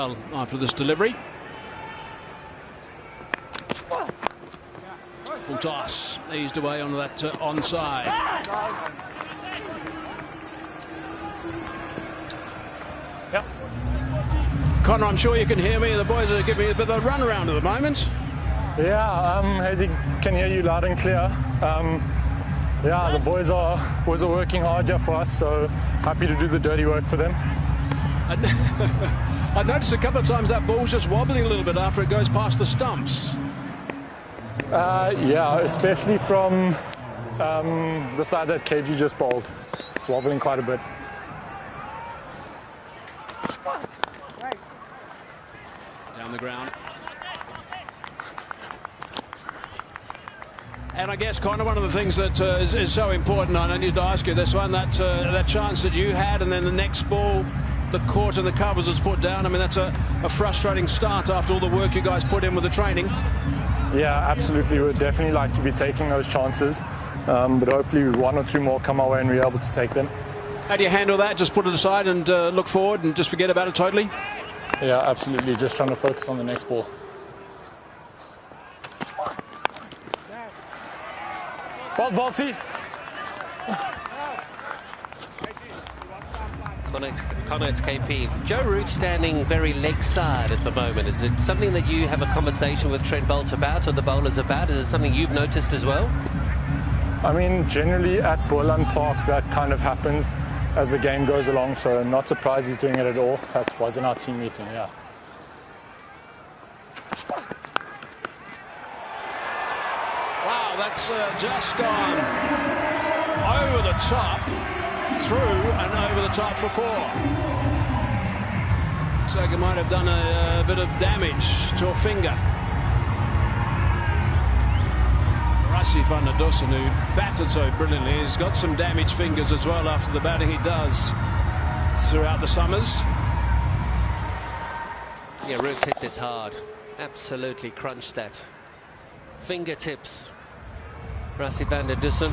After this delivery. Full toss, eased away onto that onside. Yep. Connor, I'm sure you can hear me. The boys are giving me a bit of a run around at the moment. Yeah, Hazy can hear you loud and clear. Yeah, the boys are working hard here for us, so happy to do the dirty work for them. I noticed a couple of times that ball's just wobbling a little bit after it goes past the stumps. Yeah, especially from the side that KG just bowled. It's wobbling quite a bit. Down the ground. And I guess, Connor, one of the things that is so important, I need to ask you this one, that chance that you had, and then the next ball, the court and the covers was put down. I mean, that's a frustrating start after all the work you guys put in with the training. Yeah, absolutely. We'd definitely like to be taking those chances, but hopefully one or two more come our way and we're able to take them. How do you handle that? Just put it aside and look forward and just forget about it totally? Yeah, absolutely. Just trying to focus on the next ball. Balti. Connor, it's KP. Joe Root standing very leg side at the moment. Is it something that you have a conversation with Trent Boult about, or the bowlers about? Is it something you've noticed as well? I mean, generally at Boland Park that kind of happens as the game goes along, so not surprised he's doing it at all. That was in our team meeting, yeah. Wow, that's just gone over the top, through and over the top for four. Looks like it might have done a bit of damage to a finger. Rassie van der Dussen, who batted so brilliantly, has got some damaged fingers as well after the batting he does throughout the summers. Yeah, Root hit this hard. Absolutely crunched that. Fingertips. Rassie van der Dussen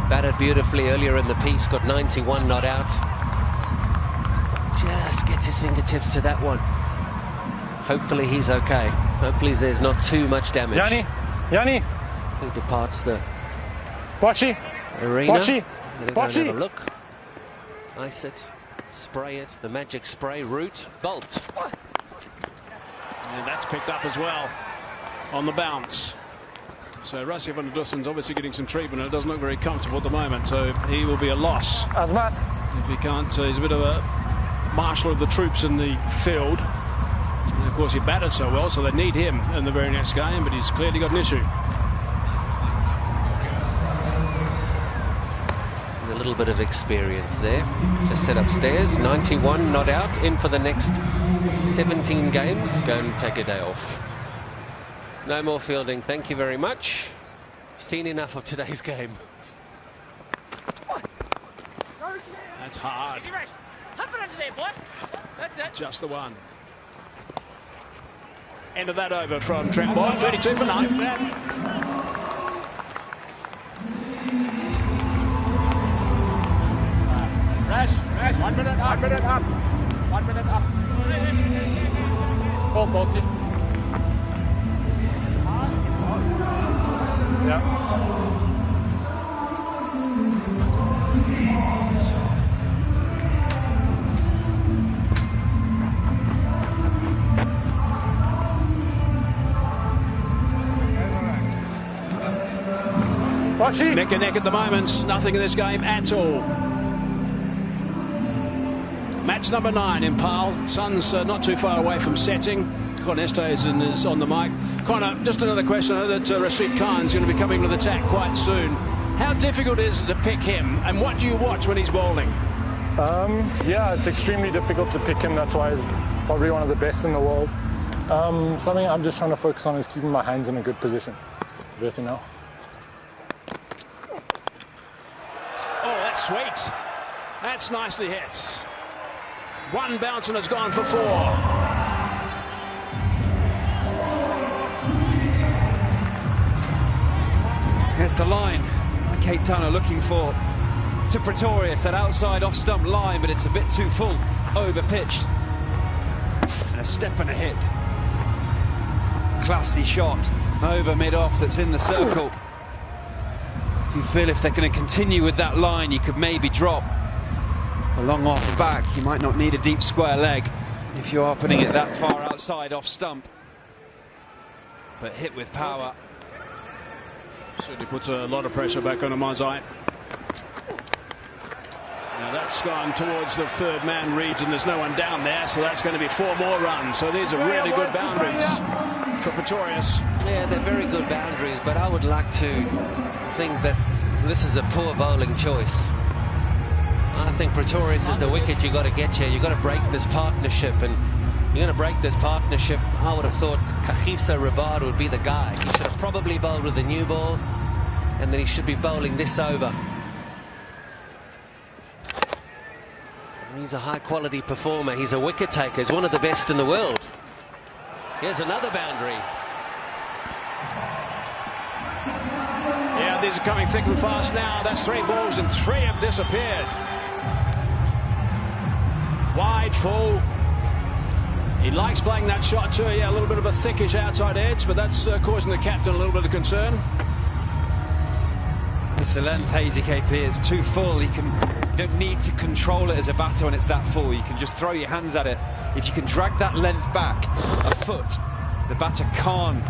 batted beautifully earlier in the piece, got 91 not out. Just gets his fingertips to that one. Hopefully he's okay. Hopefully there's not too much damage. Yanni. He departs the Bocci. arena. Bocci. Bocci. Have a look. Ice it. Spray it. The magic spray. Root. Boult. And that's picked up as well on the bounce. So Rassie van der Dussen's obviously getting some treatment, and it doesn't look very comfortable at the moment, so he will be a loss. Azmat. If he can't, he's a bit of a marshal of the troops in the field. And of course he batted so well, so they need him in the very next game, but he's clearly got an issue. There's a little bit of experience there. Just set upstairs. 91 not out. In for the next 17 games. Go and take a day off. No more fielding, thank you very much. Seen enough of today's game. That's hard. Just the one. End of that over from Trent Boult, 32 for 9. Rash, 1 minute up. 1 minute up. 1 minute up. Ball, Balti. Yeah. Bocci. Neck and neck at the moment, nothing in this game at all. Match number 9 in Pal. Sun's not too far away from setting. Connor Estes is on the mic. Connor, just another question. I know that Rashid Khan's going to be coming to the attack quite soon. How difficult is it to pick him, and what do you watch when he's bowling? Yeah, it's extremely difficult to pick him. That's why he's probably one of the best in the world. Something I'm just trying to focus on is keeping my hands in a good position. Everything now. Oh, that's sweet. That's nicely hit. One bounce and it's gone for 4. Here's the line Cape Town are looking for to Pretorius, that outside off-stump line, but it's a bit too full, over-pitched. And a step and a hit. Classy shot over mid-off that's in the circle. You feel if they're going to continue with that line, you could maybe drop a long off back. You might not need a deep square leg if you are putting it that far outside off stump. But hit with power. Certainly puts a lot of pressure back on Amazai. Now that's gone towards the third man, Reed, and there's no one down there, so that's going to be 4 more runs. So these are really good boundaries for Pretorius. Yeah, they're very good boundaries, but I would like to think that this is a poor bowling choice. I think Pretorius is the wicket you got to get here. You got to break this partnership, and you're going to break this partnership. I would have thought Kagiso Rabada would be the guy. He should have probably bowled with a new ball, and then he should be bowling this over. He's a high-quality performer. He's a wicket taker. He's one of the best in the world. Here's another boundary. Yeah, these are coming thick and fast now. That's 3 balls and 3 have disappeared. Wide full. He likes playing that shot too. Yeah, a little bit of a thickish outside edge, but that's causing the captain a little bit of concern. It's the length, Hazy KP. It's too full. You don't need to control it as a batter when it's that full. You can just throw your hands at it. If you can drag that length back a foot, the batter can't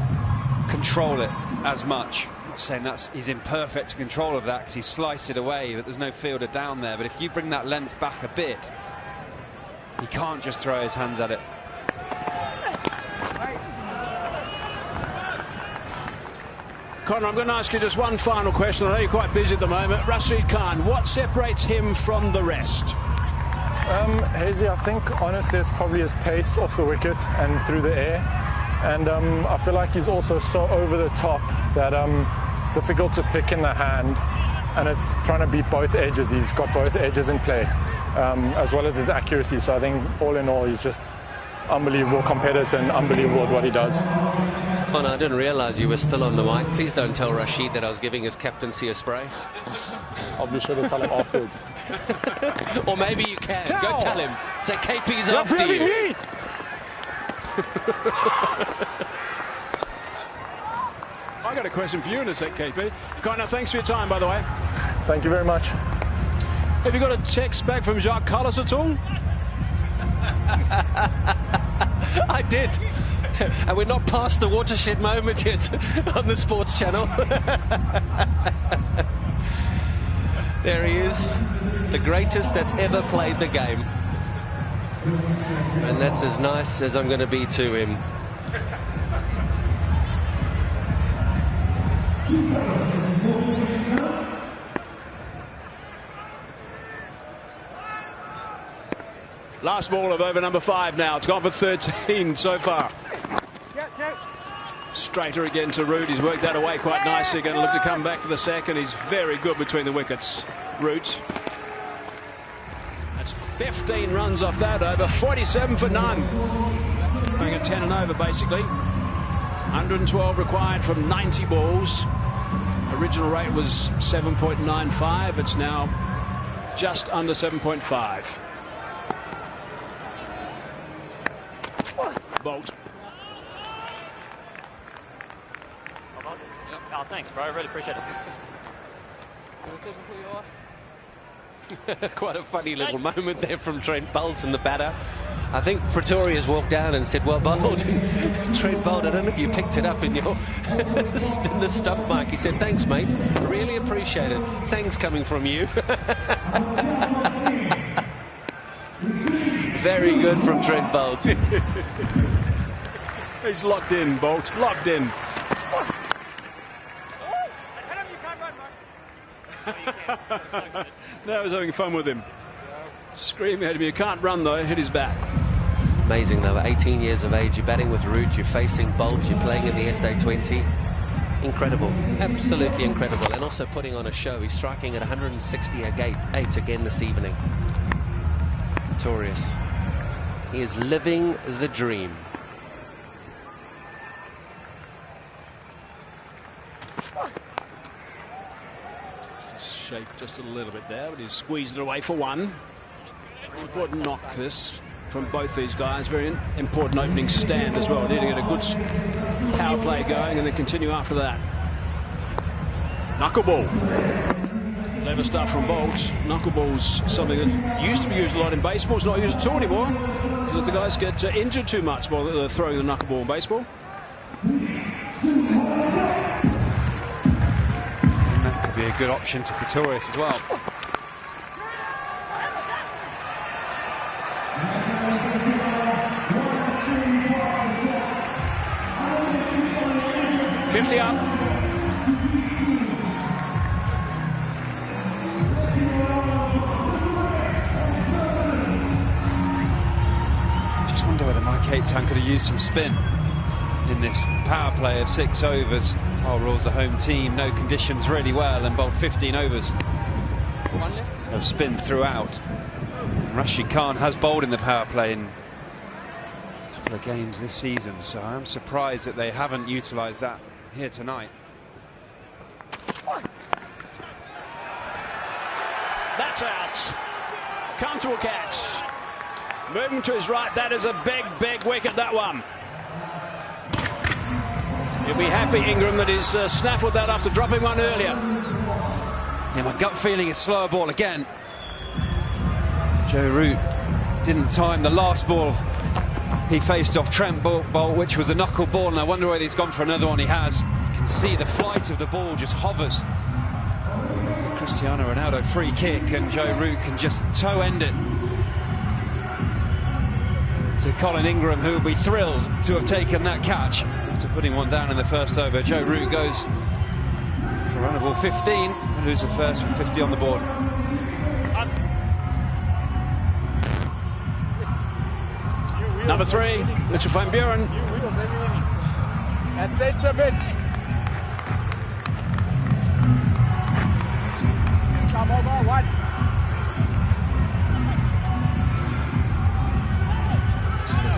control it as much. I'm not saying he's in perfect control of that because he sliced it away, but there's no fielder down there. But if you bring that length back a bit, he can't just throw his hands at it. Conor, I'm going to ask you just one final question. I know you're quite busy at the moment. Rashid Khan, what separates him from the rest? Hazy, I think honestly it's probably his pace off the wicket and through the air. And I feel like he's also so over the top that it's difficult to pick in the hand. And it's trying to beat both edges. He's got both edges in play, as well as his accuracy. So I think all in all, he's just unbelievable competitor and unbelievable at what he does. Oh, no, I didn't realise you were still on the mic. Please don't tell Rashid that I was giving his captaincy a spray. I'll be sure to tell him afterwards. Or maybe you can. Go tell him. Say KP's after you. I got a question for you in a sec, KP. Conor, thanks for your time, by the way. Thank you very much. Have you got a text back from Jacques Kallis at all? I did. And we're not past the watershed moment yet on the sports channel. There he is, the greatest that's ever played the game. And that's as nice as I'm going to be to him. Last ball of over number 5 now. It's gone for 13 so far. Straighter again to Root. He's worked that away quite nicely. Going to look to come back for the second. He's very good between the wickets. Root. That's 15 runs off that over. 47 for none. Going at 10 and over basically. 112 required from 90 balls. Original rate was 7.95. It's now just under 7.5. Bolt. Oh, thanks, bro. I really appreciate it. Quite a funny little moment there from Trent Boult and the batter. I think Pretorius walked down and said, well bowled. Trent Boult, I don't know if you picked it up in your in the stump mic. He said, thanks, mate. Really appreciate it. Thanks coming from you. Very good from Trent Boult. He's locked in, Bolt. Locked in. Now he's having fun with him. Screaming at him. You can't run though. Hit his bat. Amazing though. 18 years of age. You're batting with Root. You're facing Boult. You're playing in the SA20. Incredible. Absolutely incredible. And also putting on a show. He's striking at 168 again this evening. Pretorius. He is living the dream. Shaped just a little bit there, but he's squeezed it away for one. He would knock this. from both these guys. Very important opening stand as well. Need to get a good power play going and then continue after that. Knuckleball. Clever stuff from Bolt. Knuckleball's something that used to be used a lot in baseball. It's not used at all anymore because the guys get injured too much while they're throwing the knuckleball in baseball. And that could be a good option to Pretorius as well. $50 up. Just wonder whether Mike Cape Town could have used some spin in this power play of 6 overs. Hull rules the home team, no conditions really well, and bowled 15 overs of spin throughout. Rashid Khan has bowled in the power play in a couple of games this season, so I'm surprised that they haven't utilised that here tonight. That's out. Comfortable catch. Moving to his right. That is a big, big wicket, that one. He'll be happy, Ingram, that he's snaffled that after dropping one earlier. Yeah, my gut feeling is slower ball again. Joe Root didn't time the last ball he faced off Trent Bolt, which was a knuckle ball, and I wonder whether he's gone for another one. He has. You can see the flight of the ball just hovers. Cristiano Ronaldo free kick, and Joe Root can just toe end it to Colin Ingram, who will be thrilled to have taken that catch after putting one down in the first over. Joe Root goes for a run of ball 15 and loses the first with 50 on the board. Number 3, Mitchell van Buren. And that's a bit. Come over, 1.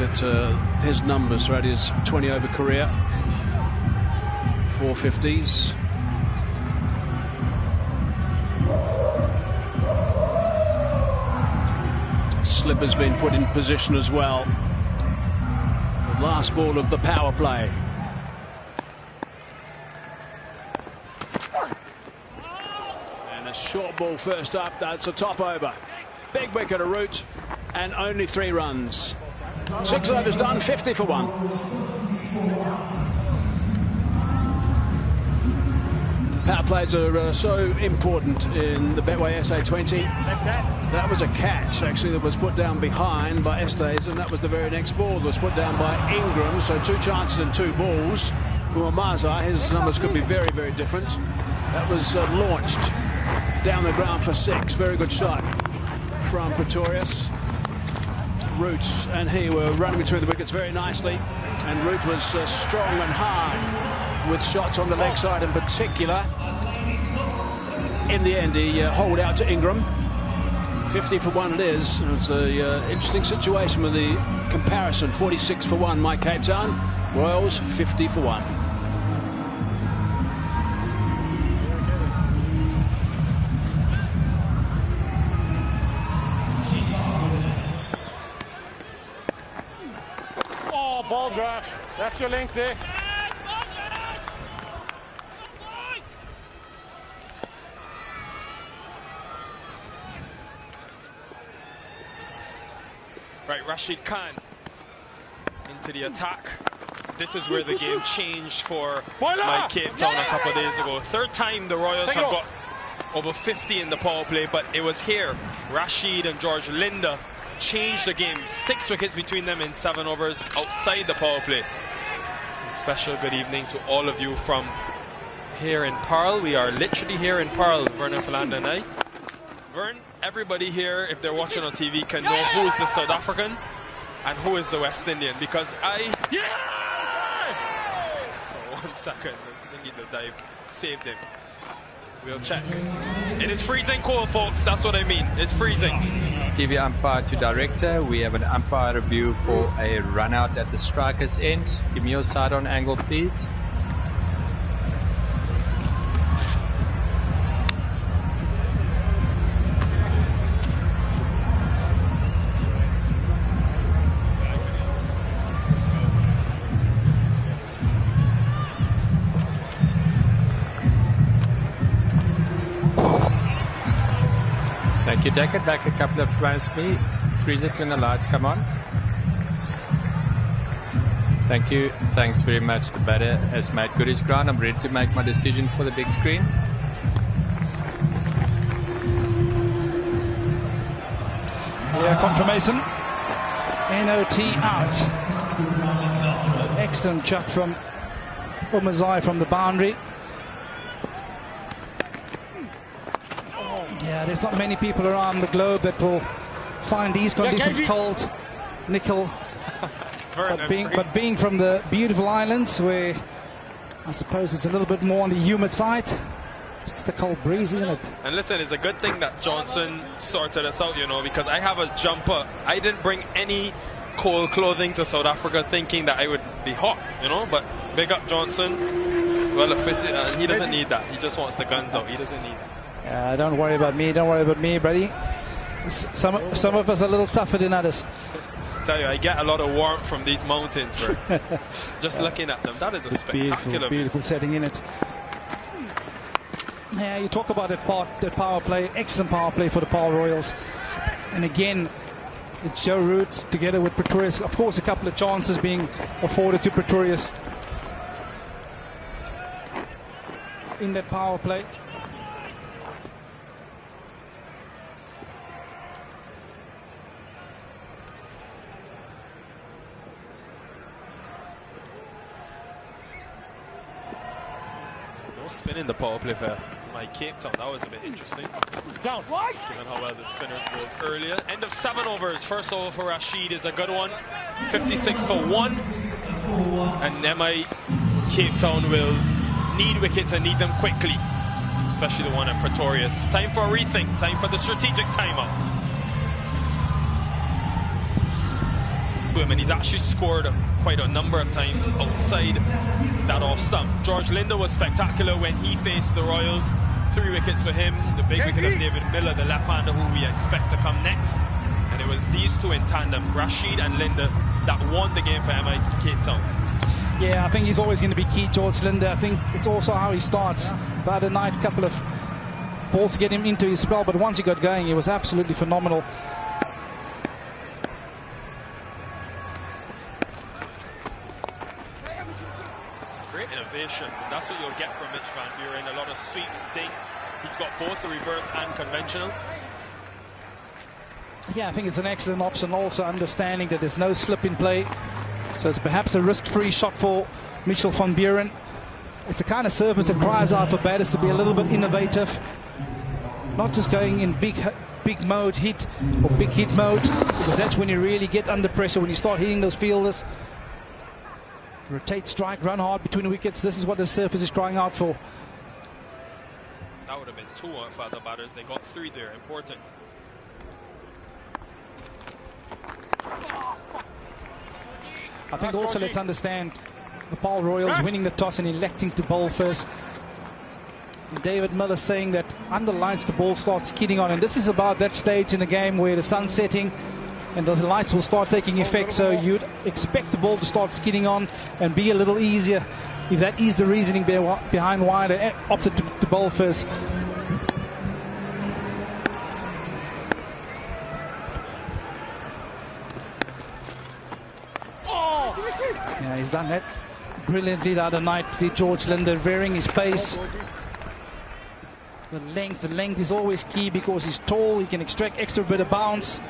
Look at his numbers throughout his 20 over career. 4 50s. Slipper's been put in position as well. The last ball of the power play. And a short ball first up. That's a top over. Big wicket of Root and only 3 runs. 6 overs done, 50 for 1. Power plays are so important in the Betway SA20. That was a catch, actually, that was put down behind by Estes, and that was the very next ball that was put down by Ingram. So 2 chances and 2 balls. For Mazar, his numbers could be very, very different. That was launched down the ground for 6. Very good shot from Pretorius. Root and he were running between the wickets very nicely, and Root was strong and hard with shots on the leg side in particular. In the end, he holed out to Ingram. 50 for 1 it is. And it's an interesting situation with the comparison. 46 for 1, Mike Cape Town. Royals 50 for 1. Oh, ball grass. That's your length there. Right, Rashid Khan into the attack. This is where the game changed for Mike Cape Town a couple of days ago. 3rd time the Royals have got over 50 in the power play, but it was here. Rashid and George Linda changed the game. 6 wickets between them in 7 overs outside the power play. A special good evening to all of you from here in Pearl. We are literally here in Pearl, Vernon Philander and I. Vern, everybody here, if they're watching on TV, can know who is the South African and who is the West Indian, because I... Oh, 1 second, I think the dive saved him. We'll check. It is freezing cold, folks, that's what I mean. It's freezing. TV umpire to director. We have an umpire review for a run out at the striker's end. Give me your side on angle, please. Thank you. Take it back a couple of rounds, please. Freeze it when the lights come on. Thank you. Thanks very much. The batter has made good his ground. I'm ready to make my decision for the big screen. Yeah, confirmation. NOT out. Excellent chuck from Umazai from the boundary. Yeah, there's not many people around the globe that will find these conditions cold, Nicol. But being from the beautiful islands, where I suppose it's a little bit more on the humid side, it's just a cold breeze, isn't it? And listen, it's a good thing that Johnson sorted us out, you know, because I have a jumper. I didn't bring any cold clothing to South Africa thinking that I would be hot, you know, but big up Johnson. Well fitted, and he doesn't need that. He just wants the guns out. He doesn't need that. Don't worry about me. Don't worry about me, buddy. Some of us are a little tougher than others. I tell you, I get a lot of warmth from these mountains, bro. Just looking at them. That is a spectacular, beautiful setting in it. Yeah, you talk about that power play, excellent power play for the Paarl Royals. And again, it's Joe Root together with Pretorius. Of course, a couple of chances being afforded to Pretorius in that power play. Spin in the power play for my Cape Town. That was a bit interesting. Down. What? Given how well the spinners bowled earlier. End of 7 overs. First over for Rashid is a good one. 56 for 1. And MI Cape Town will need wickets and need them quickly. Especially the one at Pretorius. Time for a rethink. Time for the strategic timeout. And he's actually scored quite a number of times outside that off stump. George Linder was spectacular when he faced the Royals. 3 wickets for him. The big wicket of David Miller, the left-hander who we expect to come next. And it was these two in tandem, Rashid and Linder, that won the game for MI Cape Town. Yeah, I think he's always going to be key, George Linder. I think it's also how he starts. The other night, a couple of balls to get him into his spell, but once he got going, he was absolutely phenomenal. That's what you'll get from Mitch Van Buren. A lot of sweeps, dinks. He's got both the reverse and conventional. Yeah, I think it's an excellent option. Also understanding that there's no slip in play. So it's perhaps a risk-free shot for Mitchell Van Buren. It's a kind of surface that cries out for batters to be a little bit innovative. Not just going in big mode hit or big hit mode, because that's when you really get under pressure, when you start hitting those fielders. Rotate, strike, run hard between the wickets. This is what the surface is crying out for. That would have been 2 for other batters. They got 3 there. Important. I think also let's understand the Paarl Royals winning the toss and electing to bowl first. David Miller saying that underlines the ball starts skidding on, and this is about that stage in the game where the sun's setting and the lights will start taking effect, so you'd expect the ball to start skidding on and be a little easier. If that is the reasoning behind why they opted to bowl first. Yeah, he's done that brilliantly the other night. The George Linder varying his pace. The length is always key because he's tall. He can extract extra bit of bounce.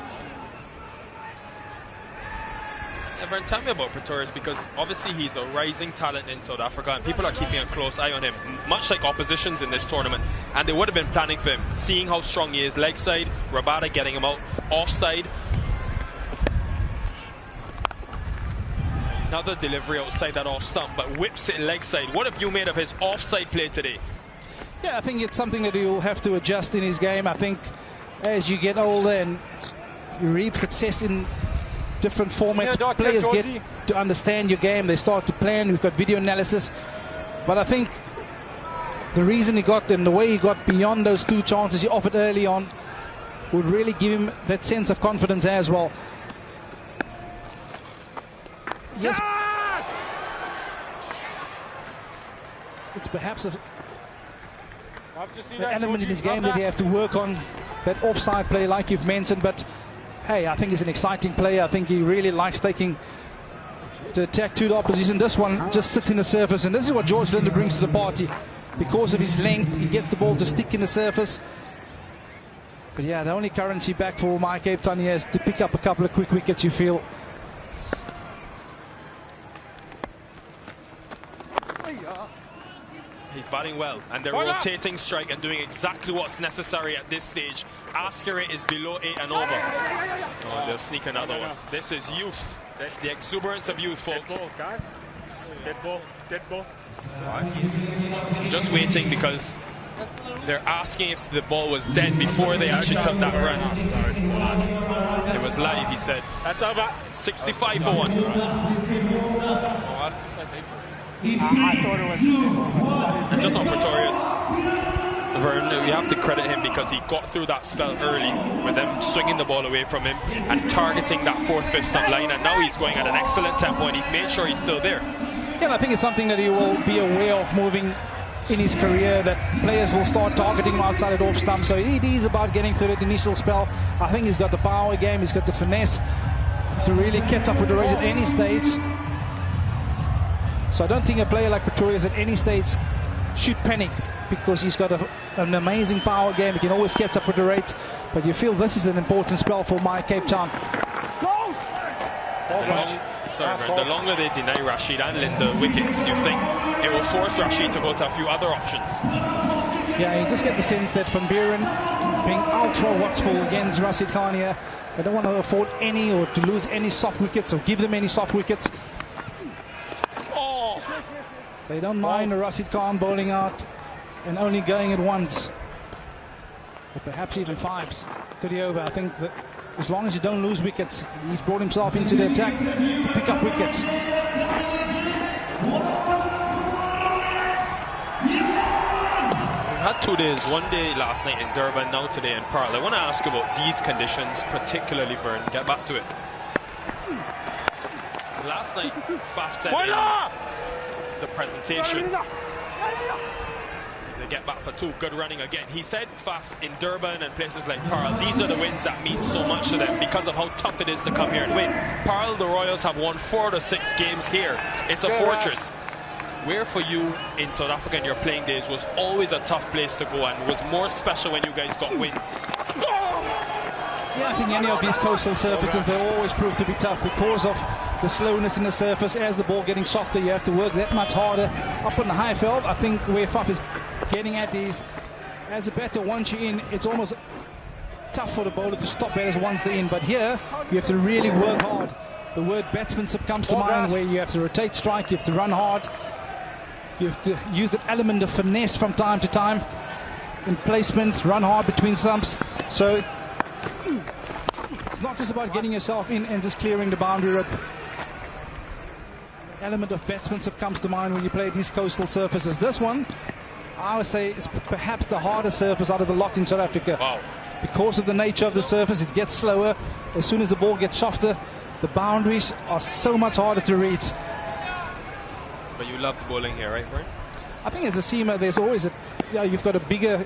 Everyone, tell me about Pretorius, because obviously he's a rising talent in South Africa and people are keeping a close eye on him, much like oppositions in this tournament, and they would have been planning for him, seeing how strong he is leg side. Rabada getting him out offside. Another delivery outside that off stump, but whips it leg side. What have you made of his offside play today? Yeah, I think it's something that he'll have to adjust in his game. I think as you get older and you reap success in different formats, players get to understand your game. They start to plan. We've got video analysis. But I think the reason he got and the way he got beyond those 2 chances he offered early on would really give him that sense of confidence as well. Yes, it's perhaps an element in his game that you have to work on that offside play like you've mentioned, but hey, I think he's an exciting player. I think he really likes taking the attack to the opposition. This one just sits in the surface, and this is what George Linder brings to the party. Because of his length, he gets the ball to stick in the surface. But yeah, the only currency back for my Cape Town here is to pick up a couple of quick wickets, you feel. He's batting well, and they're rotating strike and doing exactly what's necessary at this stage. Asker rate is below 8 and over. Oh, they'll sneak another one. This is youth, the exuberance of youth, folks. Dead ball, guys. Dead ball, dead ball. Just waiting because they're asking if the ball was dead before they actually took that run. It was live, he said. That's over. 65 for 1. I thought it was. And just on Pretorius, Vern, we have to credit him because he got through that spell early with them swinging the ball away from him and targeting that 4th, 5th stump line, and now he's going at an excellent tempo and he's made sure he's still there. Yeah, and I think it's something that he will be aware of moving in his career, that players will start targeting him outside at off stump. So it is about getting through that initial spell. I think he's got the power game, he's got the finesse to really catch up with the rate at any stage. So I don't think a player like Pretorius at any stage should panic, because he's got an amazing power game. He can always catch up with the rate. But you feel this is an important spell for my Cape Town. The longer they deny Rashid and Linder wickets, you think it will force Rashid to go to a few other options. Yeah, you just get the sense that Van Buren being ultra watchful against Rashid Khan here. They don't want to afford any or to lose any soft wickets or give them any soft wickets. They don't mind Rashid Khan bowling out and only going at once, or perhaps even 5s to the over. I think that as long as you don't lose wickets, he's brought himself into the attack to pick up wickets. We've had 2 days, 1 day last night in Durban, now today in Pearl. I want to ask you about these conditions, particularly for and get back to it. Last night, Faf said the presentation. They get back for 2, good running again. He said, Faf, in Durban and places like Pearl, these are the wins that mean so much to them because of how tough it is to come here and win. Pearl, the Royals have won 4 to 6 games here. It's a fortress. Where for you in South Africa in your playing days was always a tough place to go and was more special when you guys got wins? Yeah, I think any of these coastal surfaces, they always prove to be tough because of the slowness in the surface. As the ball getting softer, you have to work that much harder. Up on the high field, I think where Faf is getting at is, as a batter, once you're in, it's almost tough for the bowler to stop batters once they're in. But here, you have to really work hard. The word batsmanship comes to mind, where you have to rotate strike, you have to run hard. You have to use that element of finesse from time to time in placement, run hard between stumps. So it's not just about getting yourself in and just clearing the boundary rip. Element of batsmanship comes to mind when you play these coastal surfaces. This one, I would say, it's perhaps the hardest surface out of the lot in South Africa. Wow. Because of the nature of the surface, it gets slower. As soon as the ball gets softer, the boundaries are so much harder to reach. But you love the bowling here, right, Brian? I think as a seamer, there's always you've got a bigger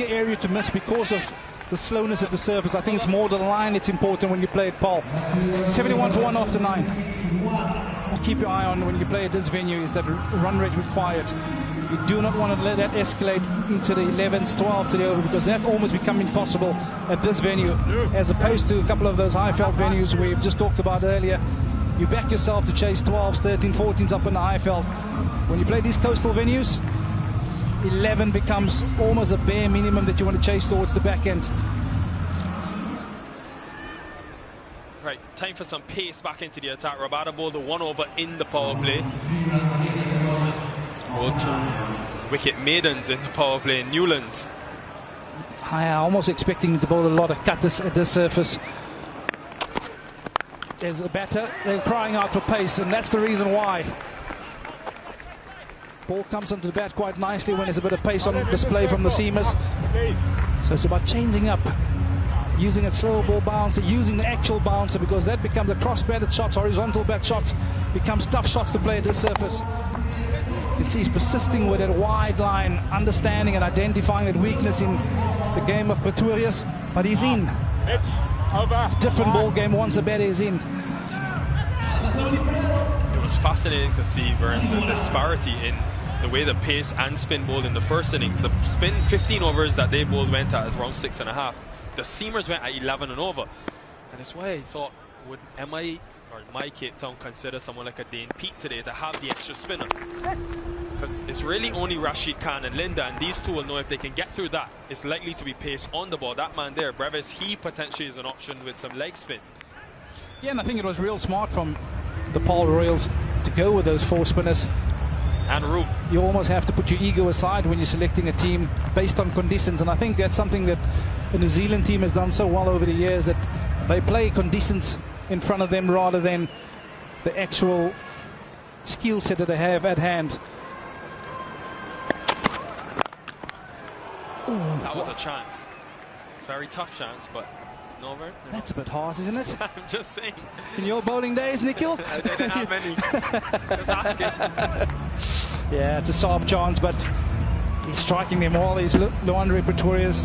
area to miss because of the slowness of the surface. I think it's more the line it's important when you play at Paul. 71 for 1 after 9. Keep your eye on when you play at this venue is that run rate required. You do not want to let that escalate into the 11s, 12 to the over, because that almost becomes impossible at this venue, as opposed to a couple of those high-felt venues we've just talked about earlier. You back yourself to chase 12s, 13, 14s up in the high felt. When you play these coastal venues, 11 becomes almost a bare minimum that you want to chase towards the back end. Right, time for some pace back into the attack. Rabada bowled the 1 over in the power play. Bowled 2 wicket maidens in the power play. Newlands. I almost expecting him to bowl a lot of cut at this surface. As a batter, they're crying out for pace, and that's the reason why. Ball comes onto the bat quite nicely when there's a bit of pace on display from the seamers. So it's about changing up, using a slow ball bouncer, using the actual bouncer, because that becomes the cross-batted shots, horizontal bat shots, becomes tough shots to play at this surface. You can see he's persisting with that wide line, understanding and identifying that weakness in the game of Pretorius, but he's in. It's a different ball game once a batter is in. It was fascinating to see, Vern, the disparity in the way the pace and spin bowled in the first innings. The spin 15 overs that they bowled went at around 6.5. The seamers went at 11 and over. And that's why I thought, would MI or my Cape Town consider someone like a Dane Pete today to have the extra spinner? Because it's really only Rashid Khan and Linda, and these two will know if they can get through that, it's likely to be pace on the ball. That man there, Brevis, he potentially is an option with some leg spin. Yeah, and I think it was real smart from the Paul Royals to go with those 4 spinners. And Roop. You almost have to put your ego aside when you're selecting a team based on conditions, and I think that's something that the New Zealand team has done so well over the years, that they play conditions in front of them rather than the actual skill set that they have at hand. Ooh, that was a chance. Very tough chance, but no, Vern. That's a bit harsh, isn't it? I'm just saying. In your bowling days, Nikhil? I didn't have many. Just asking. Yeah, it's a sharp chance, but he's striking them all. He's Luandre Pretorius.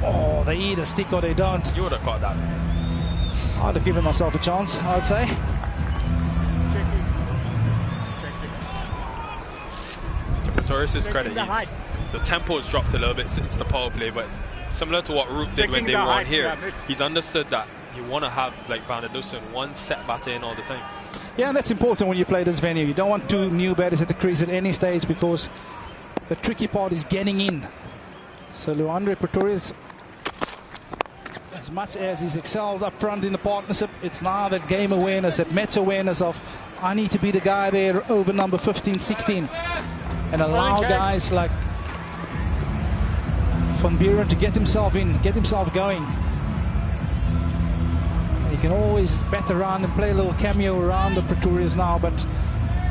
Oh, they either stick or they don't. You would have caught that. I'd have given myself a chance, I would say. To Pretorius' credit, the tempo's dropped a little bit since the power play, but similar to what Roop did when they were on here, he's understood that you want to have, like Van der Dussen, one set batter in all the time. Yeah, and that's important when you play this venue. You don't want 2 new batters at the crease at any stage, because the tricky part is getting in. So Luandre Pretorius, as much as he's excelled up front in the partnership, it's now that game awareness, that Mets awareness of, I need to be the guy there over number 15, 16, and allow guys like Van Buren to get himself in, get himself going. He can always bat around and play a little cameo around the Pretorius now, but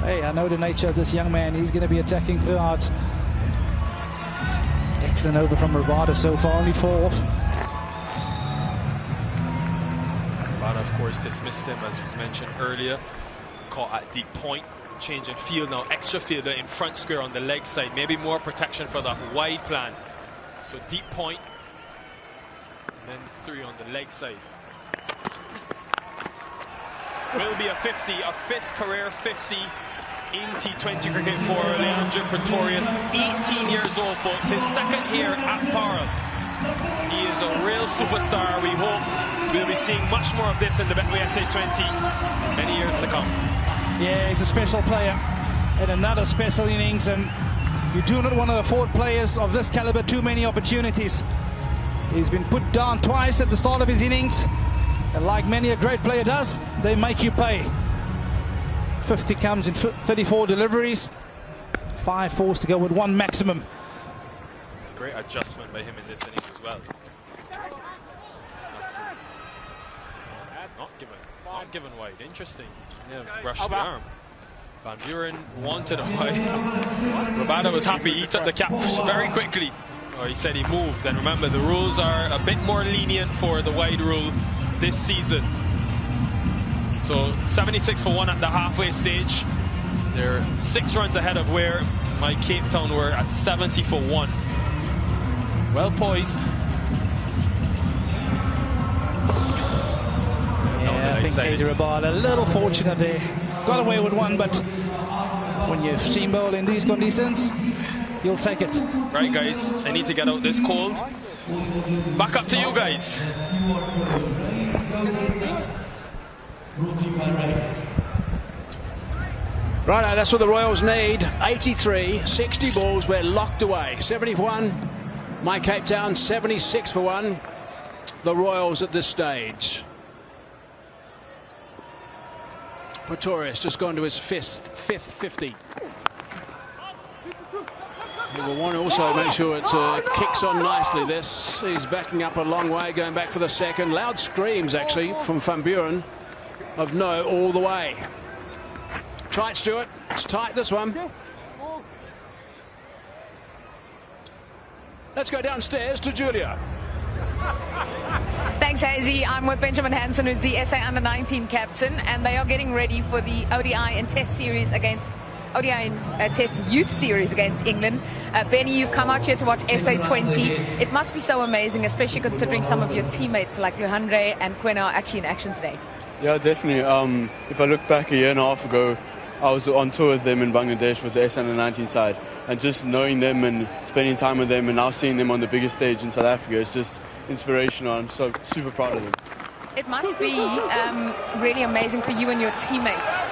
hey, I know the nature of this young man. He's going to be attacking throughout. Excellent over from Rabada so far, only 4 off. Rabada, of course, dismissed him, as was mentioned earlier. Caught at deep point, change in field now. Extra fielder in front square on the leg side. Maybe more protection for that wide plan. So deep point, and then 3 on the leg side. Will be a 50, a 5th career 50 in T20 cricket for Leandro Pretorius. 18 years old, folks. His 2nd here at Parel. He is a real superstar. We hope we'll be seeing much more of this in the Betway SA20 in many years to come. Yeah, he's a special player. And another special innings, and you do not want to afford players of this caliber too many opportunities. He's been put down twice at the start of his innings, and like many a great player does, they make you pay. 50 comes in 34 deliveries, 5 forced to go with 1 maximum. Great adjustment by him in this innings as well. Not given wide. Interesting. Yeah, brushed the arm. Van Buren wanted a wide. Rabada was happy. He took the cap very quickly. Or he said he moved. And remember, the rules are a bit more lenient for the wide rule this season. So 76 for 1 at the halfway stage. They're 6 runs ahead of where my Cape Town were at 70 for 1. Well poised. Yeah, I think Katie Rabada a little fortunate there. Got away with 1, but when you seam bowl in these conditions, you'll take it. Right, guys, I need to get out this cold. Back up to you guys. Righto, that's what the Royals need. 83, 60 balls were locked away. 70 for 1. My Cape Town, 76 for 1. The Royals at this stage. Pretorius just gone to his 5th 50. He will want to also make sure it kicks on nicely. This, he's backing up a long way, going back for the 2nd. Loud screams actually from Van Buren of no all the way. Try it, Stuart. It's tight, this one. Let's go downstairs to Julia. Thanks, Hazy. I'm with Benjamin Hansen, who's the SA Under-19 captain, and they are getting ready for the ODI and Test series against ODI and Test Youth Series against England. Benny, you've come out here to watch SA20. It must be so amazing, especially considering some of your teammates like Luhandre and Quinn are actually in action today. Yeah, definitely. If I look back a year and a half ago, I was on tour with them in Bangladesh with the SA19 side, and just knowing them and spending time with them and now seeing them on the biggest stage in South Africa is just inspirational. I'm so super proud of them. It must be really amazing for you and your teammates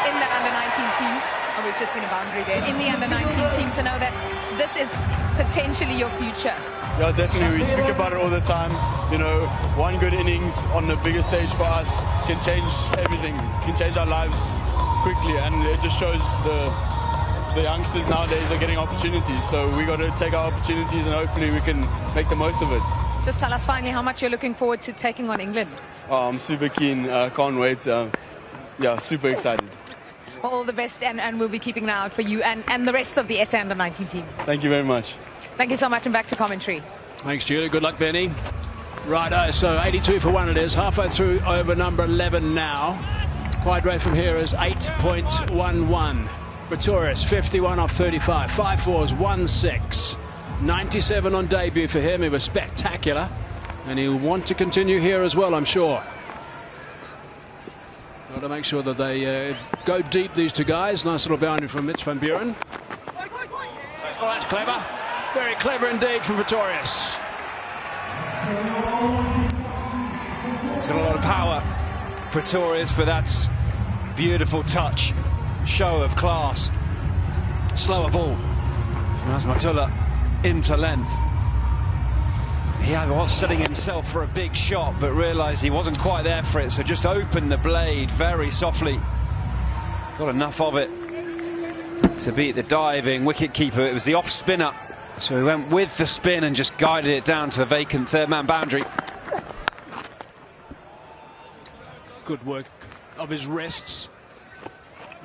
in that under-19 team. Oh, we've just seen a boundary there. In the under-19 team, to know that this is potentially your future. Yeah, definitely. We speak about it all the time. You know, one good innings on the biggest stage for us can change everything, can change our lives quickly, and it just shows the youngsters nowadays are getting opportunities. So we got to take our opportunities and hopefully we can make the most of it. Just tell us finally how much you're looking forward to taking on England. Oh, I'm super keen. Can't wait. Yeah, super excited. Well, all the best, and we'll be keeping an eye out for you and the rest of the SA under-19 team. Thank you very much. Thank you so much, and back to commentary. Thanks, Julie. Good luck, Benny. Righto, so 82 for one it is. Halfway through over number 11 now. Quite rate from here is 8.11. Pretorius, 51 off 35. 5-4s, 1-6. 97 on debut for him. He was spectacular. And he'll want to continue here as well, I'm sure. Got to make sure that they go deep, these two guys. Nice little boundary from Mitch van Buren. Oh, that's clever. Very clever indeed from Pretorius. It's got a lot of power, Pretorius, but that's beautiful touch. Show of class. Slower ball. Razmatullah into length. He was setting himself for a big shot, but realised he wasn't quite there for it, so just opened the blade very softly. Got enough of it to beat the diving wicketkeeper. It was the off spinner, so he went with the spin and just guided it down to the vacant third-man boundary. Good work of his wrists.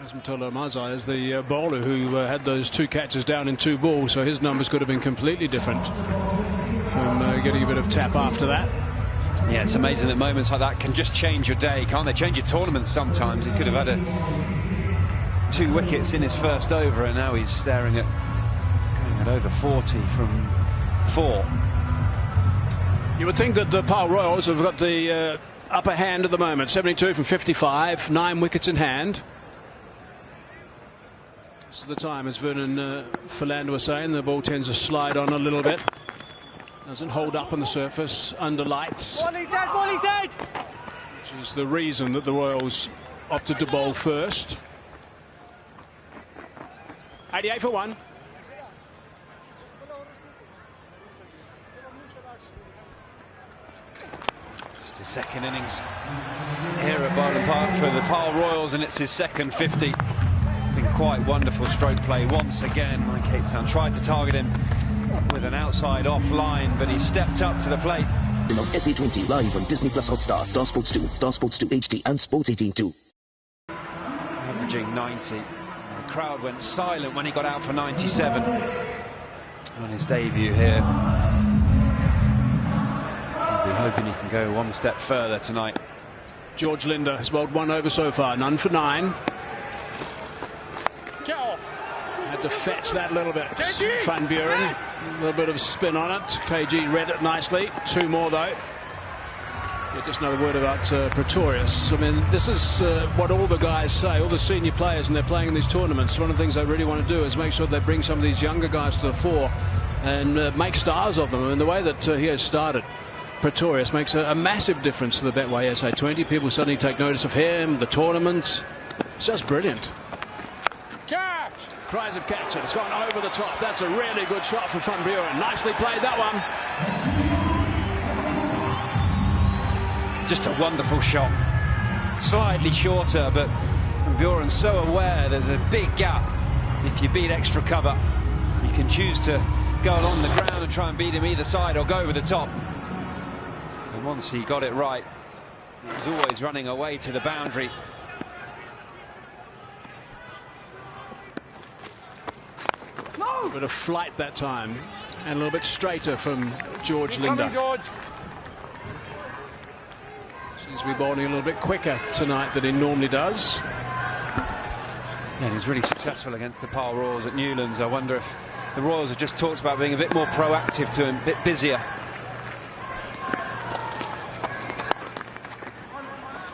Razmatullah Mazai is the bowler who had those two catches down in 2 balls, so his numbers could have been completely different from getting a bit of tap after that. Yeah, it's amazing that moments like that can just change your day, can't they? Change your tournament sometimes. He could have had 2 wickets in his first over, and now he's staring at going at over 40 from 4. You would think that the Pal Royals have got the upper hand at the moment. 72 from 55, 9 wickets in hand. This is the time, as Vernon Philander was saying, the ball tends to slide on a little bit. Doesn't hold up on the surface under lights. Ball he's head. Which is the reason that the Royals opted to bowl first. 88 for 1. Just his second innings here at Boland Park for the Pal Royals, and it's his second 50. Been quite wonderful stroke play once again. My Cape Town tried to target him with an outside off line, but he stepped up to the plate. Of SA20 live on Disney Plus Hotstar, Star Sports 2, Star Sports 2 HD and Sports 18 2. Averaging 90. The crowd went silent when he got out for 97 on his debut here. We'll be hoping he can go one step further tonight. George Linder has bowled 1 over so far, none for 9. Had to fetch that little bit. Van Buren, a little bit of spin on it. KG read it nicely. 2 more though. Yeah, just another word about Pretorius. I mean, this is what all the guys say, all the senior players, and they're playing in these tournaments. One of the things they really want to do is make sure they bring some of these younger guys to the fore and make stars of them. And the way that he has started, Pretorius, makes a massive difference to the Betway SA20. People suddenly take notice of him, the tournament. It's just brilliant. Catch! Cries of catch. It's gone over the top. That's a really good shot for Van Buren. Nicely played, that one. Just a wonderful shot. Slightly shorter, but Van Buren's so aware there's a big gap. If you beat extra cover, you can choose to go along the ground and try and beat him either side or go over the top. And once he got it right, he was always running away to the boundary. A bit of flight that time, and a little bit straighter from George Linder. George. Seems to be bowling a little bit quicker tonight than he normally does. Yeah, he was really successful against the Pile Royals at Newlands. I wonder if the Royals have just talked about being a bit more proactive to him, a bit busier.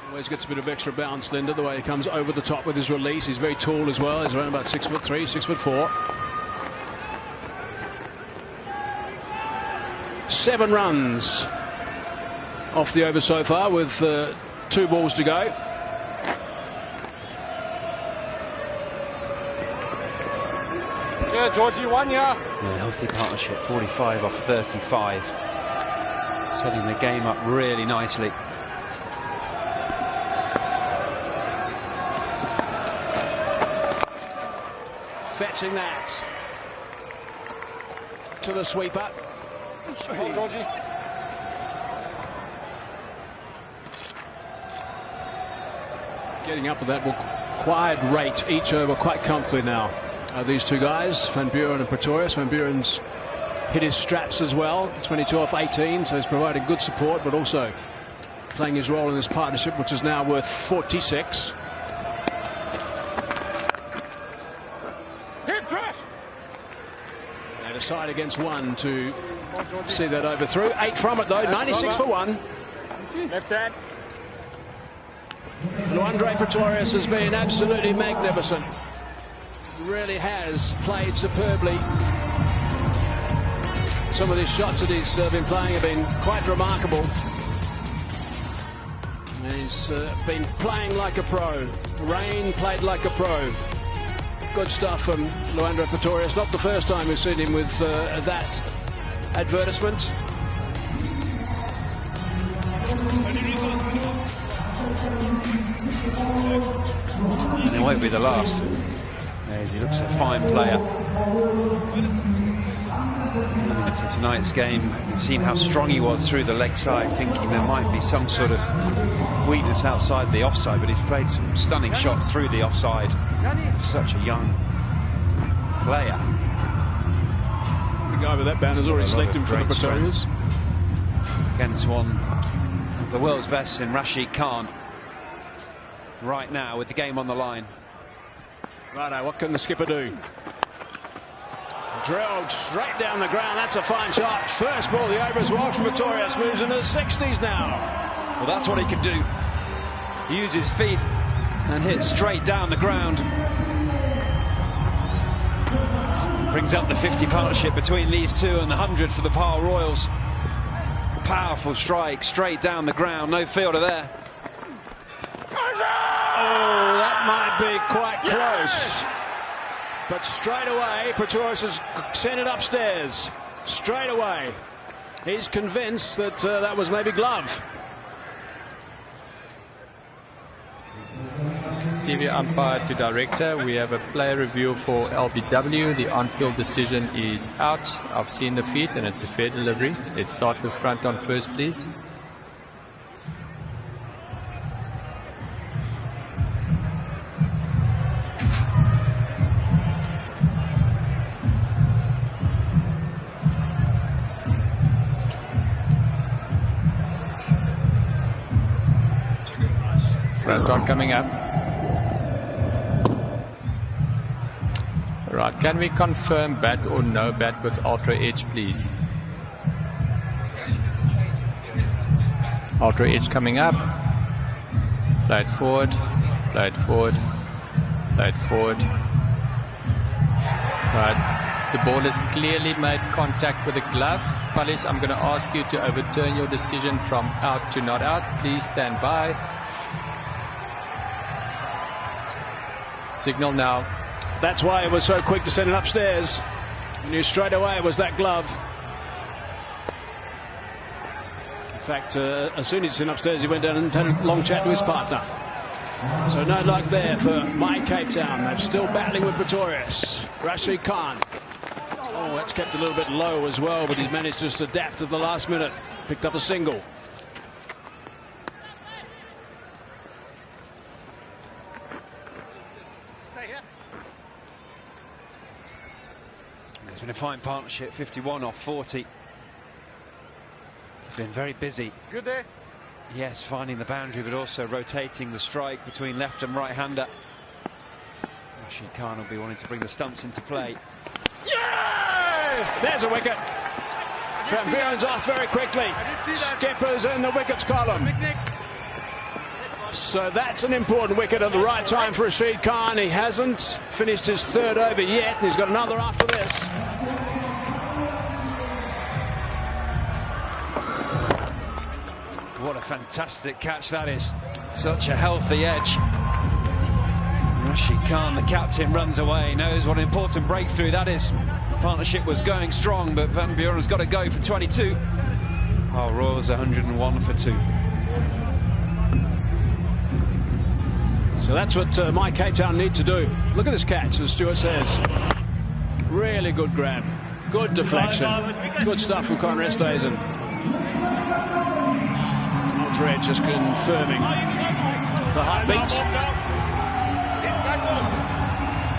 Always gets a bit of extra bounce, Linda, the way he comes over the top with his release. He's very tall as well. He's around about 6'3", 6'4". 7 runs off the over so far with 2 balls to go. Yeah, Georgie, 1 year. Yeah, healthy partnership, 45 off 35. Setting the game up really nicely. Fetching that to the sweeper. Oh, Georgie. Getting up at that required rate each over quite comfortably now. These two guys, Van Buren and Pretorius. Van Buren's hit his straps as well, 22 off 18, so he's providing good support, but also playing his role in this partnership, which is now worth 46. They decide against 1 to see that overthrough. 8 from it though, 96 for 1. Left hand. Luandre Pretorius has been absolutely magnificent. Really has played superbly. Some of these shots that he's been playing have been quite remarkable. He's been playing like a pro. Rain played like a pro. Good stuff from Luandre Pretorius. Not the first time we've seen him with that advertisement. And it won't be the last. As he looks a fine player. Coming into tonight's game and seeing how strong he was through the leg side, thinking there might be some sort of weakness outside the offside, but he's played some stunning shots through the offside for such a young player. The guy with that band has already selected him for the Pretorius. Against one of the world's best in Rashid Khan right now with the game on the line. Righto, what can the skipper do? Drilled straight down the ground. That's a fine shot. First ball, the over as well from Pretorius. Moves in the 60s now. Well, that's what he can do. Use his feet and hit straight down the ground. Brings up the 50 partnership between these two and the 100 for the Pile Royals. A powerful strike straight down the ground. No fielder there. Oh, that might be quite close. But straight away, Pretorius has sent it upstairs. Straight away. He's convinced that that was maybe glove. TV umpire to director. We have a player review for LBW. The on-field decision is out. I've seen the feet and it's a fair delivery. Let's start with front on first, please. Front on coming up. Right, can we confirm bat or no bat with Ultra Edge, please? Ultra Edge coming up. Play it forward, play it forward, play it forward. Right, the ball has clearly made contact with the glove. Palace, I'm going to ask you to overturn your decision from out to not out. Please stand by. Signal now. That's why it was so quick to send it upstairs. He knew straight away it was that glove. In fact, as soon as he sent upstairs, he went down and had a long chat to his partner. So no luck there for My Cape Town. They're still battling with Pretorius. Rashid Khan. Oh, that's kept a little bit low as well, but he's managed to just adapt at the last minute. Picked up a single. It's been a fine partnership, 51 off 40. It's been very busy. Good day. Yes, finding the boundary, but also rotating the strike between left and right-hander. Rashid Khan will be wanting to bring the stumps into play. Yeah! There's a wicket. Van Buren's asked very quickly. Skipper's in the wickets column. So that's an important wicket at the right time for Rashid Khan. He hasn't finished his third over yet. He's got another after this. What a fantastic catch that is. Such a healthy edge. Rashid Khan, the captain, runs away, knows what an important breakthrough that is. Partnership was going strong, but Van Buren's got to go for 22. Oh, Royals 101 for 2. So that's what my Cape Town need to do. Look at this catch, as Stuart says. Really good grab. Good deflection. Good stuff from Conor Esterhuizen. Aldred just confirming the heartbeat.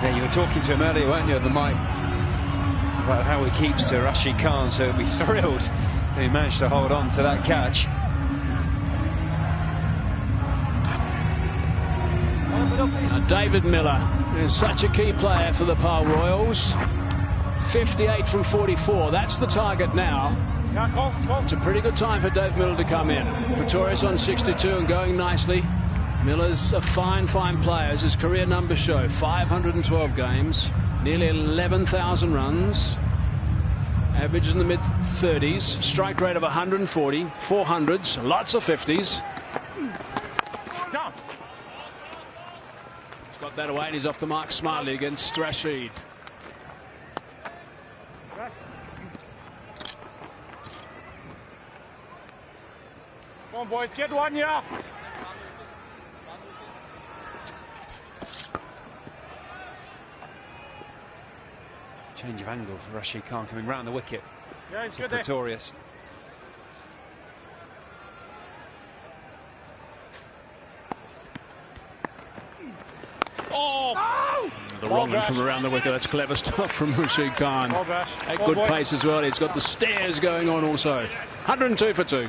Yeah, you were talking to him earlier, weren't you, at the mic, about how he keeps to Rashid Khan, so he'll be thrilled that he managed to hold on to that catch. Now, David Miller is such a key player for the Pal Royals. 58 from 44, that's the target now. It's a pretty good time for Dave Miller to come in. Pretorius on 62 and going nicely. Miller's a fine player, as his career numbers show. 512 games, nearly 11,000 runs, averages in the mid-30s, strike rate of 140, 400s, lots of 50s. He's got that away and he's off the mark smartly against Rashid. Come on, boys, get one, yeah. Change of angle for Rashid Khan coming round the wicket. Yeah, it's to good Pretorius. Oh! The wrong one from around the wicket. That's clever stuff from Rashid Khan. At good pace as well. He's got the stairs going on also. 102 for 2.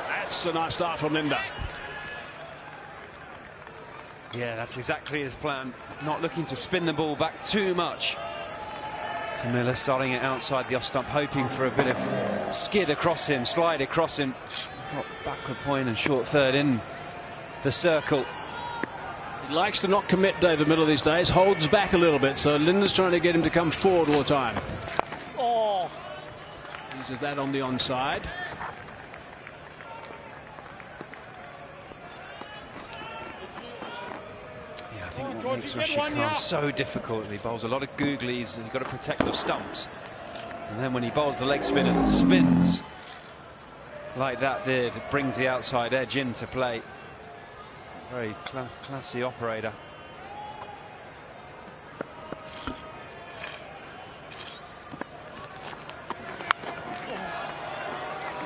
That's a nice start from Linda. Yeah, that's exactly his plan. Not looking to spin the ball back too much. To Miller, starting it outside the off stump, hoping for a bit of skid across him, slide across him. Got backward point and short third in the circle. He likes to not commit, David Miller, these days. Holds back a little bit, so Linda's trying to get him to come forward all the time. Oh! Uses that on the onside. I think what makes Rashid Khan so difficult, he bowls a lot of googlies and you've got to protect those stumps. And then when he bowls the leg spinner that spins like that did, it brings the outside edge into play. Very classy operator.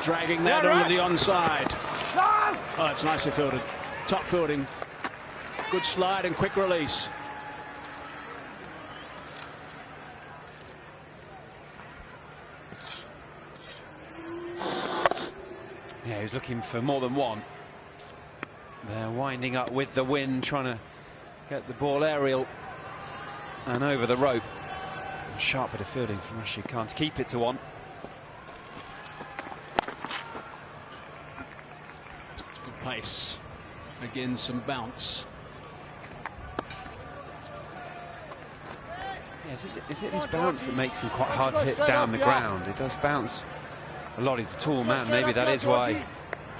Dragging that onto the onside. Oh, it's nicely fielded. Top fielding. Good slide and quick release. Yeah, he's looking for more than one. They're winding up with the wind, trying to get the ball aerial and over the rope. A sharp bit of fielding from Rashid Khan to keep it to 1. Good pace. Again, some bounce. Is it his bounce that makes him quite hard to hit down the ground? It does bounce a lot. He's a tall man. Maybe that is why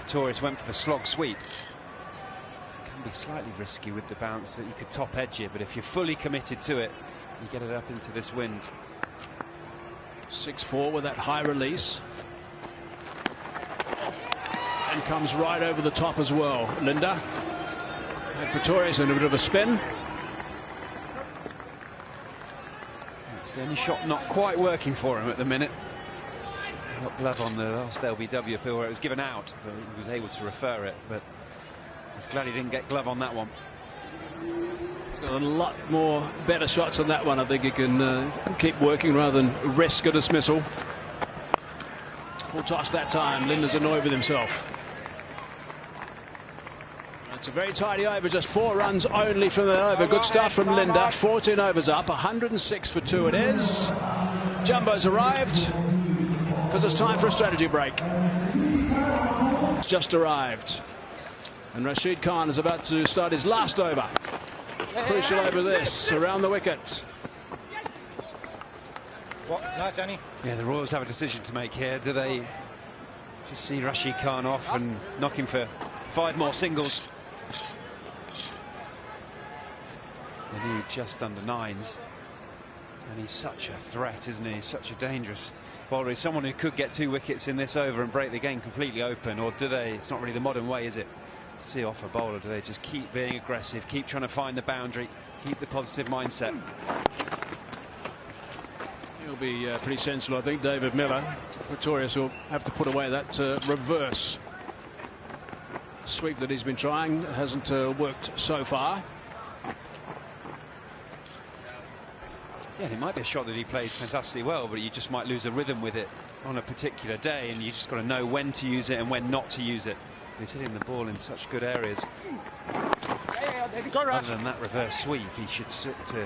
Pretorius went for the slog sweep. It can be slightly risky with the bounce, that you could top edge it, but if you're fully committed to it, you get it up into this wind. 6-4 with that high release. And comes right over the top as well. Linda. And Pretorius in a bit of a spin. It's the only shot not quite working for him at the minute. He got glove on the last LBW appeal where it was given out, but he was able to refer it. But he's glad he didn't get glove on that one. He's got a lot more better shots than that one. I think he can keep working rather than risk a dismissal. Full toss that time. Linda's annoyed with himself. It's a very tidy over, just 4 runs only from the over. Good stuff from Linda. 14 overs up, 106 for 2 it is. Jumbo's arrived because it's time for a strategy break. It's just arrived. And Rashid Khan is about to start his last over. Crucial over this, around the wicket. Nice, Annie. Yeah, the Royals have a decision to make here. Do they just see Rashid Khan off and knock him for 5 more singles? They need just under 9s. And he's such a threat, isn't he? He's such a dangerous bowler. He's someone who could get 2 wickets in this over and break the game completely open. Or do they? It's not really the modern way, is it? See off a bowler. Do they just keep being aggressive, keep trying to find the boundary, keep the positive mindset? He'll be pretty sensible, I think. David Miller. Pretorius will have to put away that reverse sweep that he's been trying. It hasn't worked so far. Yeah, it might be a shot that he plays fantastically well, but you just might lose a rhythm with it on a particular day, and you just got to know when to use it and when not to use it. He's hitting the ball in such good areas. Other than that reverse sweep, he should stick to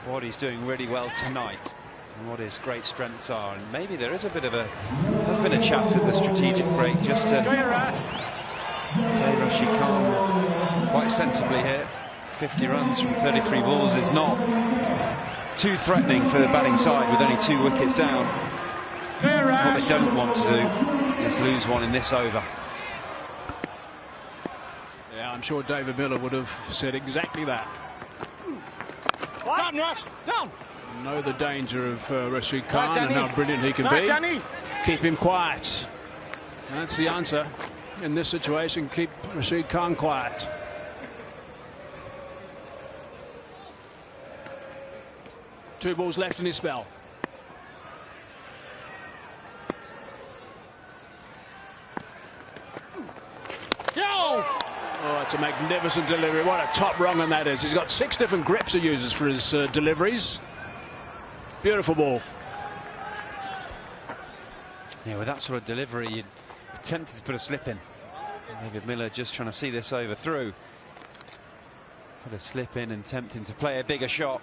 what he's doing really well tonight and what his great strengths are. And maybe there is a bit of a... There's been a chat at the strategic break just to play Rashid Khan quite sensibly here. 50 runs from 33 balls is not too threatening for the batting side with only 2 wickets down. What they don't want to do is lose one in this over. Yeah, I'm sure David Miller would have said exactly that. Down, Rush, down. Know the danger of Rashid Khan and how brilliant he can be. Keep him quiet. That's the answer in this situation. Keep Rashid Khan quiet. Two balls left in his spell. Oh, it's a magnificent delivery. What a top rung on that is. He's got 6 different grips he uses for his deliveries. Beautiful ball. Yeah, with that sort of delivery, you're tempted to put a slip in. David Miller just trying to see this over through. Put a slip in and tempt him to play a bigger shot.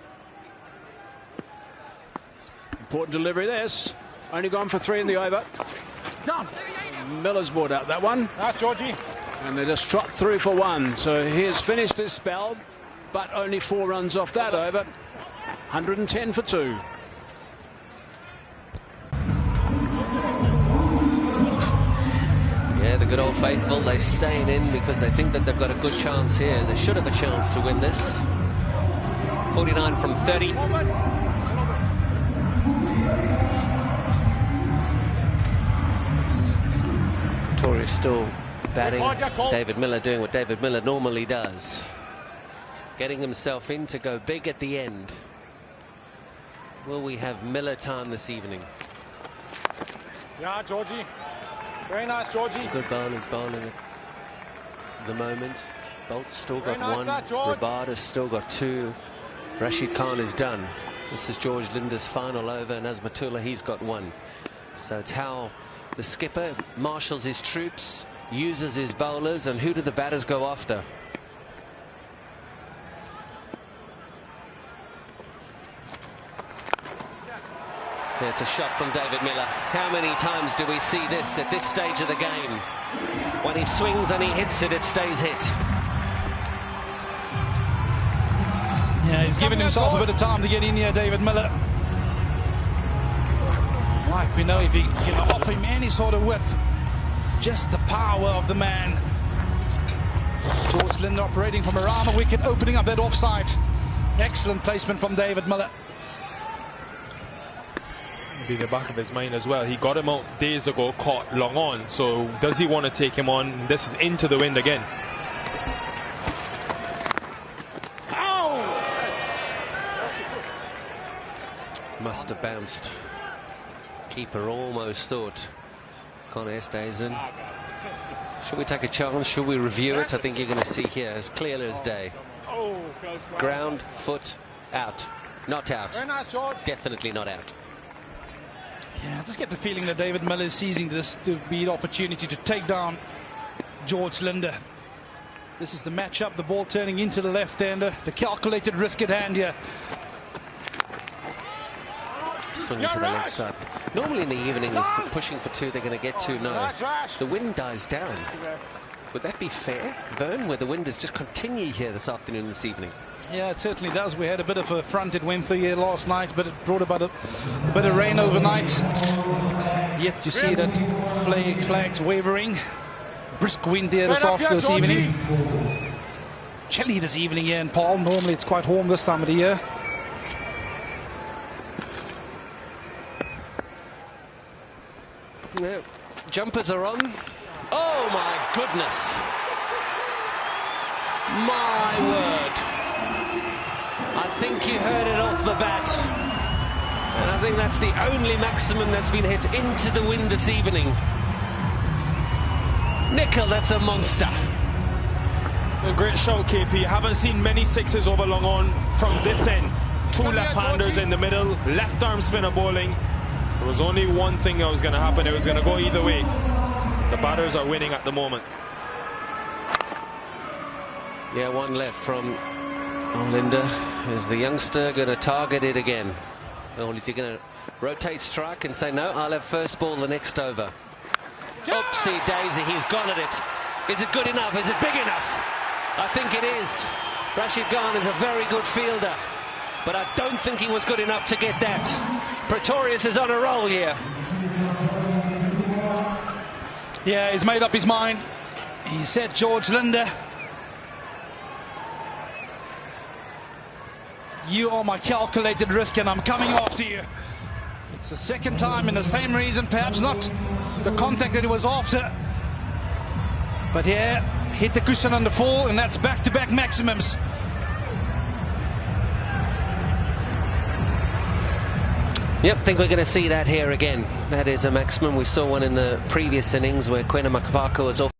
Important delivery this. Only gone for 3 in the over. Down. Miller's brought out that one. Nice, Georgie. And they just trot through for 1. So he has finished his spell, but only 4 runs off that over. 110 for 2. Yeah, the good old faithful, they're staying in because they think that they've got a good chance here. They should have a chance to win this. 49 from 30. Pretorius still batting. David Miller doing what David Miller normally does. Getting himself in to go big at the end. Will we have Miller time this evening? Yeah, Georgie. Very nice, Georgie. Good bowlers bowling at the moment. Bolt's still got 1. Rabada's still got 2. Rashid Khan is done. This is George Linda's final over, and Azmatullah, he's got 1. So it's how the skipper marshals his troops, uses his bowlers, and who do the batters go after? It's a shot from David Miller. How many times do we see this at this stage of the game? When he swings and he hits it, it stays hit. Yeah, he's giving himself a bit of time to get in here, David Miller. Like we know, if you can offer him any sort of width, just the power of the man. George Linda operating from around the wicket, opening up that offside. Excellent placement from David Miller. Be the back of his mind as well. He got him out days ago, caught long on. So does he want to take him on? This is into the wind again. Must have bounced. Keeper almost thought Conor Esterhuizen. Should we take a chance? Should we review it? I think you're going to see here as clear as day. Ground, foot, out. Not out. Very nice, George. Definitely not out. Yeah, I just get the feeling that David Miller is seizing this to be the opportunity to take down George Linda. This is the matchup, the ball turning into the left-hander, the calculated risk at hand here. Swing to the left side. Normally in the evening, is pushing for two, they're going to get two. No, the wind dies down. Would that be fair, Vern, where the wind has just continued here this afternoon and this evening? Yeah, it certainly does. We had a bit of a front it went through here last night, but it brought about a bit of rain overnight. Yet you see that flags wavering. Brisk wind here this evening. Chilly this evening here in Paarl. Normally it's quite warm this time of the year. Yeah, jumpers are on. Oh my goodness! My word! I think you heard it off the bat. And I think that's the only maximum that's been hit into the wind this evening. Nickel, that's a monster. A great shout, KP. Haven't seen many sixes over long on from this end. Two left-handers in the middle, left arm spinner bowling. There was only one thing that was going to happen. It was going to go either way. The batters are winning at the moment. Yeah, one left from Linda. Is the youngster going to target it again? Or is he going to rotate strike and say, no, I'll have first ball the next over? Oopsie daisy, he's gone at it. Is it good enough? Is it big enough? I think it is. Rashid Khan is a very good fielder, but I don't think he was good enough to get that. Pretorius is on a roll here. Yeah, he's made up his mind. He said, George Linde, you are my calculated risk and I'm coming after you. It's the second time in the same reason, perhaps not the contact that he was after. But yeah, hit the cushion on the fall, and that's back-to-back maximums. Yep, think we're going to see that here again. That is a maximum. We saw one in the previous innings where Kwena Makapaka was off.